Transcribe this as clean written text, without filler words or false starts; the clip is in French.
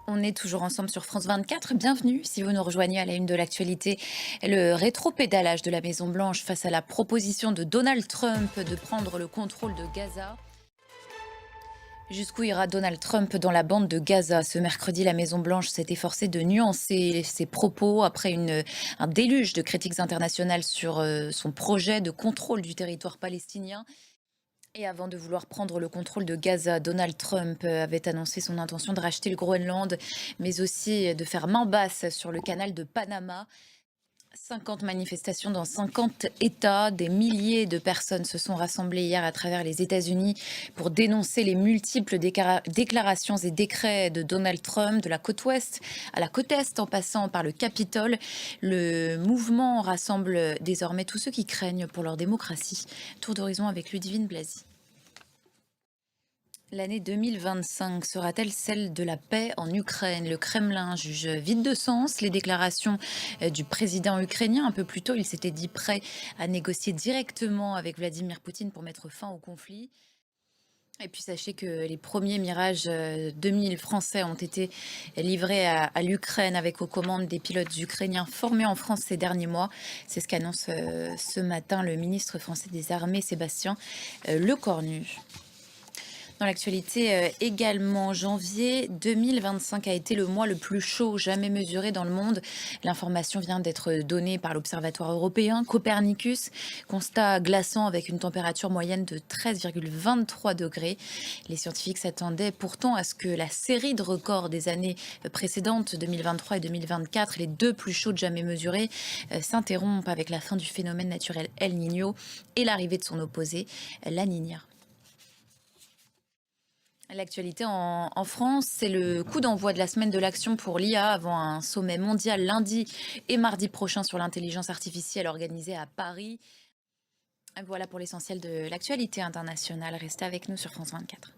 On est toujours ensemble sur France 24. Bienvenue si vous nous rejoignez à la une de l'actualité. Le rétropédalage de la Maison-Blanche face à la proposition de Donald Trump de prendre le contrôle de Gaza. Jusqu'où ira Donald Trump dans la bande de Gaza? Ce mercredi, la Maison-Blanche s'est efforcée de nuancer ses propos après un déluge de critiques internationales sur son projet de contrôle du territoire palestinien. Et avant de vouloir prendre le contrôle de Gaza, Donald Trump avait annoncé son intention de racheter le Groenland, mais aussi de faire main basse sur le canal de Panama. 50 manifestations dans 50 États, des milliers de personnes se sont rassemblées hier à travers les États-Unis pour dénoncer les multiples déclarations et décrets de Donald Trump, de la côte ouest à la côte est en passant par le Capitole. Le mouvement rassemble désormais tous ceux qui craignent pour leur démocratie. Tour d'horizon avec Ludivine Blazy. L'année 2025 sera-t-elle celle de la paix en Ukraine? Le Kremlin juge vide de sens les déclarations du président ukrainien. Un peu plus tôt, il s'était dit prêt à négocier directement avec Vladimir Poutine pour mettre fin au conflit. Et puis sachez que les premiers Mirage 2000 français ont été livrés à l'Ukraine avec aux commandes des pilotes ukrainiens formés en France ces derniers mois. C'est ce qu'annonce ce matin le ministre français des Armées, Sébastien Lecornu. Dans l'actualité également, janvier 2025 a été le mois le plus chaud jamais mesuré dans le monde. L'information vient d'être donnée par l'Observatoire européen Copernicus. Constat glaçant avec une température moyenne de 13,23 degrés. Les scientifiques s'attendaient pourtant à ce que la série de records des années précédentes, 2023 et 2024, les deux plus chaudes jamais mesurées, s'interrompent avec la fin du phénomène naturel El Niño et l'arrivée de son opposé, la Niña. L'actualité en France, c'est le coup d'envoi de la semaine de l'action pour l'IA avant un sommet mondial lundi et mardi prochain sur l'intelligence artificielle organisé à Paris. Voilà pour l'essentiel de l'actualité internationale. Restez avec nous sur France 24.